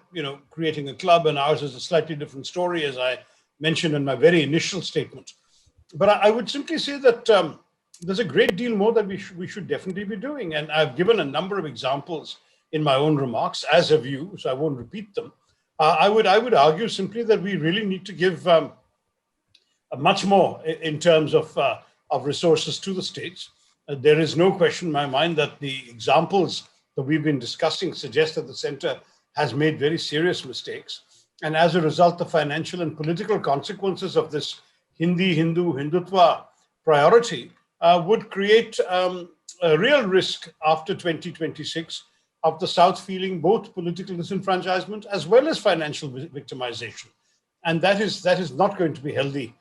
creating a club, and ours is a slightly different story, as I mentioned in my very initial statement. But I would simply say that there's a great deal more that we should definitely be doing. And I've given a number of examples in my own remarks, as have you, so I won't repeat them. I would argue simply that we really need to give much more in terms of resources to the states. There is no question in my mind that the examples that we've been discussing suggest that the center has made very serious mistakes. And as a result, the financial and political consequences of this Hindu, Hindutva priority would create a real risk after 2026 of the South feeling both political disenfranchisement as well as financial victimization. And that is not going to be healthy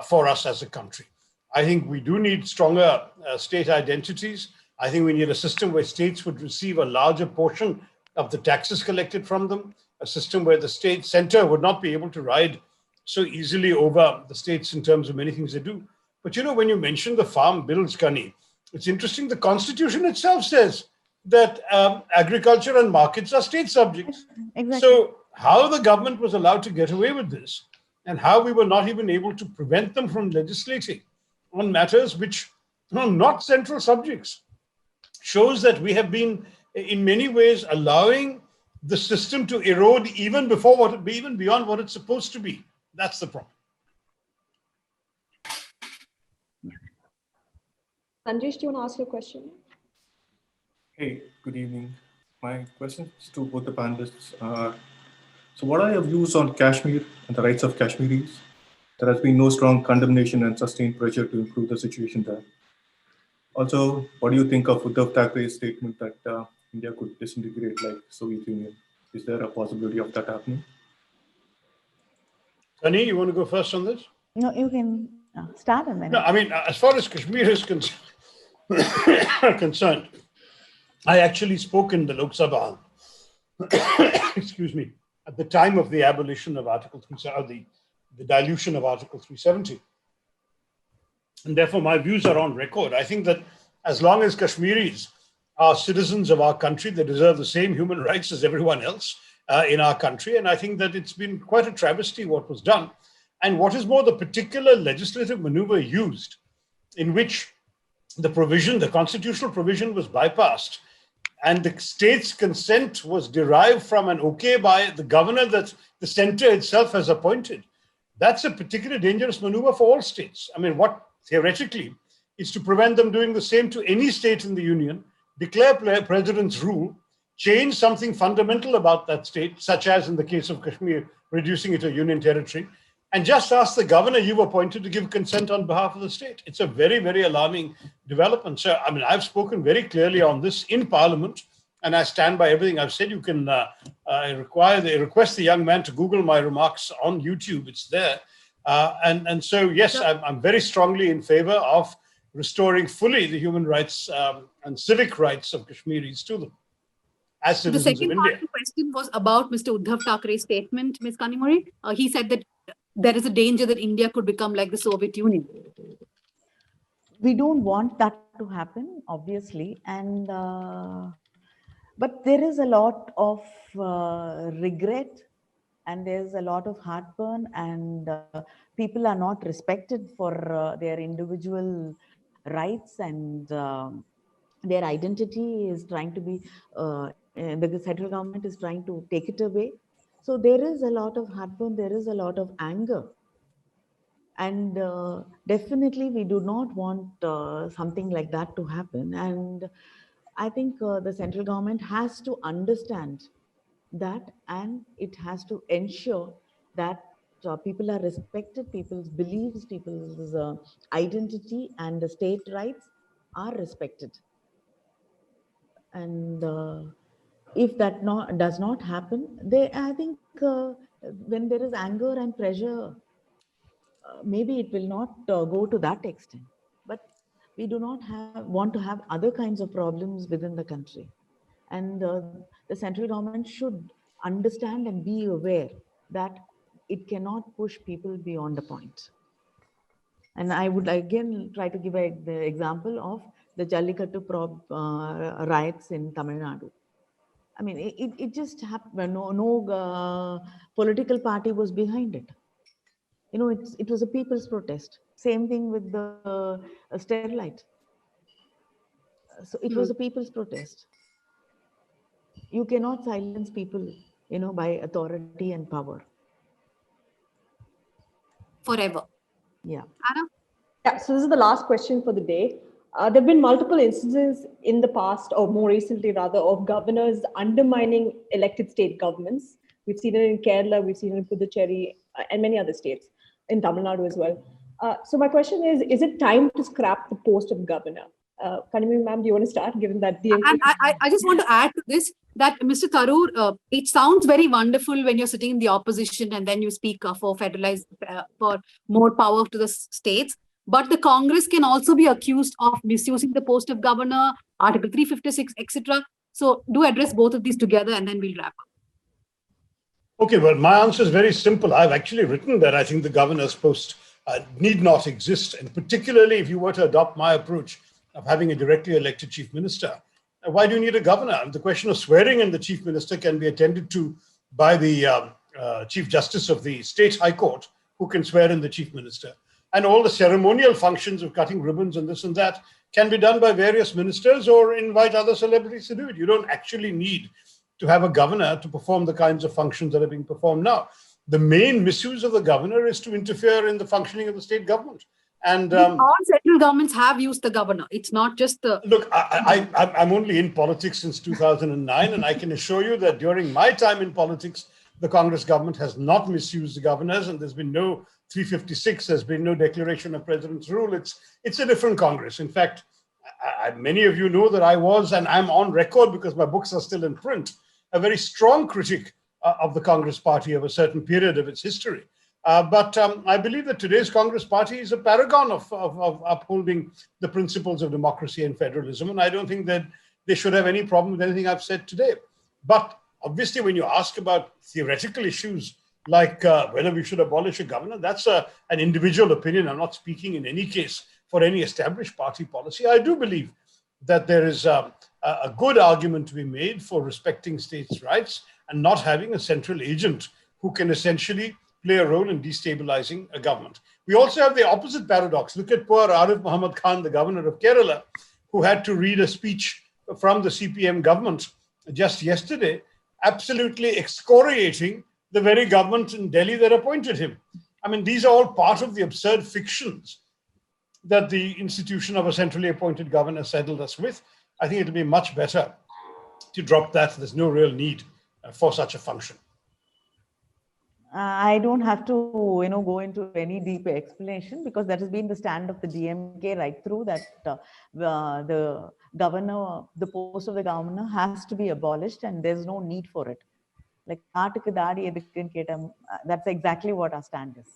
for us as a country. I think we do need stronger state identities. I think we need a system where states would receive a larger portion of the taxes collected from them, a system where the state center would not be able to ride so easily over the states in terms of many things they do. But when you mention the farm bills, Kani, it's interesting. The Constitution itself says that agriculture and markets are state subjects. Exactly. So how the government was allowed to get away with this, and how we were not even able to prevent them from legislating on matters which are not central subjects, shows that we have been, in many ways, allowing the system to erode even beyond what it's supposed to be. That's the problem. Sanjesh, do you want to ask your question? Hey, good evening. My question is to both the panelists. So what are your views on Kashmir and the rights of Kashmiris? There has been no strong condemnation and sustained pressure to improve the situation there. Also, what do you think of Uddhav Thackeray's statement that India could disintegrate like Soviet Union? Is there a possibility of that happening? Sunny, you want to go first on this? No, you can start and then. No, I mean, as far as Kashmir is concerned, I actually spoke in the Lok Sabha, excuse me, at the time of the abolition of Article 370, the dilution of Article 370. And therefore, my views are on record. I think that as long as Kashmiris are citizens of our country, they deserve the same human rights as everyone else in our country. And I think that it's been quite a travesty what was done. And what is more, the particular legislative maneuver used in which the constitutional provision was bypassed and the state's consent was derived from an okay by the governor that the center itself has appointed. That's a particularly dangerous maneuver for all states. I mean, what theoretically is to prevent them doing the same to any state in the union, declare president's rule, change something fundamental about that state, such as in the case of Kashmir, reducing it to a union territory, and just ask the governor you've appointed to give consent on behalf of the state. It's a very, very alarming development. So, I mean, I've spoken very clearly on this in Parliament, and I stand by everything I've said. You can request the young man to Google my remarks on YouTube. It's there. And so, yes, I'm very strongly in favor of restoring fully the human rights and civic rights of Kashmiris to them as citizens of India. The second part of the question was about Mr. Uddhav Thackeray's statement, Ms. Kanimozhi. He said that there is a danger that India could become like the Soviet Union. We don't want that to happen, obviously. And but there is a lot of regret, and there's a lot of heartburn, and people are not respected for their individual rights, and their identity is trying to be, the central government is trying to take it away. So there is a lot of heartburn, there is a lot of anger. And definitely we do not want something like that to happen. And I think the central government has to understand that, and it has to ensure that people are respected, people's beliefs, people's identity and the state rights are respected. And if that does not happen, I think when there is anger and pressure, maybe it will not go to that extent. But we do not want to have other kinds of problems within the country. And the central government should understand and be aware that it cannot push people beyond a point. And I would again try to give the example of the Jallikattu riots in Tamil Nadu. I mean, it just happened. No political party was behind it. You know, it was a people's protest. Same thing with the Sterlite. So it was a people's protest. You cannot silence people, you know, by authority and power. Forever. Yeah. Anna? Yeah, so this is the last question for the day. There have been multiple instances in the past, or more recently rather, of governors undermining elected state governments. We've seen it in Kerala, we've seen it in Puducherry, and many other states, in Tamil Nadu as well. So my question is it time to scrap the post of governor? Kanimozhi ma'am, do you want to start, given that the... And I just want to add to this, that Mr. Tharoor, it sounds very wonderful when you're sitting in the opposition and then you speak for for more power to the states. But the Congress can also be accused of misusing the post of governor, Article 356, etc. So do address both of these together and then we'll wrap up. Okay, well, my answer is very simple. I've actually written that I think the governor's post need not exist. And particularly if you were to adopt my approach of having a directly elected chief minister, why do you need a governor? The question of swearing in the chief minister can be attended to by the chief justice of the state high court, who can swear in the chief minister. And all the ceremonial functions of cutting ribbons and this and that can be done by various ministers or invite other celebrities to do it. You don't actually need to have a governor to perform the kinds of functions that are being performed now. The main misuse of the governor is to interfere in the functioning of the state government. And all central governments have used the governor. It's not just the... Look, I'm only in politics since 2009, and I can assure you that during my time in politics, the Congress government has not misused the governors, and there's been no 356, there's been no declaration of president's rule. It's a different Congress. In fact, many of you know that I was, and I'm on record because my books are still in print, a very strong critic of the Congress party of a certain period of its history. But I believe that today's Congress party is a paragon of upholding the principles of democracy and federalism. And I don't think that they should have any problem with anything I've said today. But obviously, when you ask about theoretical issues like whether we should abolish a governor, that's an individual opinion. I'm not speaking in any case for any established party policy. I do believe that there is a good argument to be made for respecting states' rights and not having a central agent who can essentially play a role in destabilizing a government. We also have the opposite paradox. Look at poor Arif Muhammad Khan, the governor of Kerala, who had to read a speech from the CPM government just yesterday, absolutely excoriating the very government in Delhi that appointed him. I mean, these are all part of the absurd fictions that the institution of a centrally appointed governor saddled us with. I think it'll be much better to drop that. There's no real need for such a function. I don't have to, go into any deep explanation because that has been the stand of the DMK right through, that the governor, the post of the governor has to be abolished and there's no need for it. Like, that's exactly what our stand is.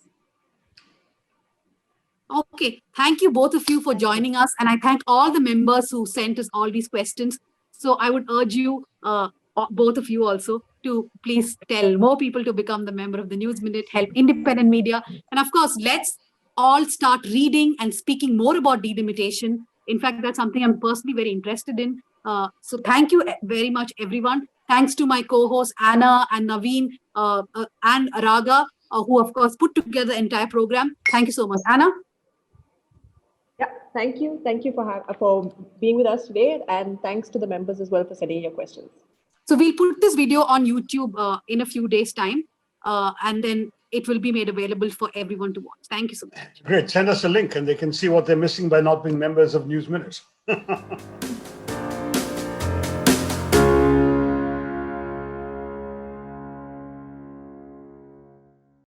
Okay, thank you both of you for joining us. And I thank all the members who sent us all these questions. So I would urge you, both of you also, to please tell more people to become the member of the News Minute, help independent media. And of course, let's all start reading and speaking more about delimitation. In fact, that's something I'm personally very interested in. So thank you very much, everyone. Thanks to my co-hosts, Anna and Naveen and Raga, who of course put together the entire program. Thank you so much. Anna? Yeah, thank you. Thank you for being with us today. And thanks to the members as well for sending your questions. So we'll put this video on YouTube in a few days' time, and then it will be made available for everyone to watch. Thank you so much. Great. Send us a link and they can see what they're missing by not being members of News Minute.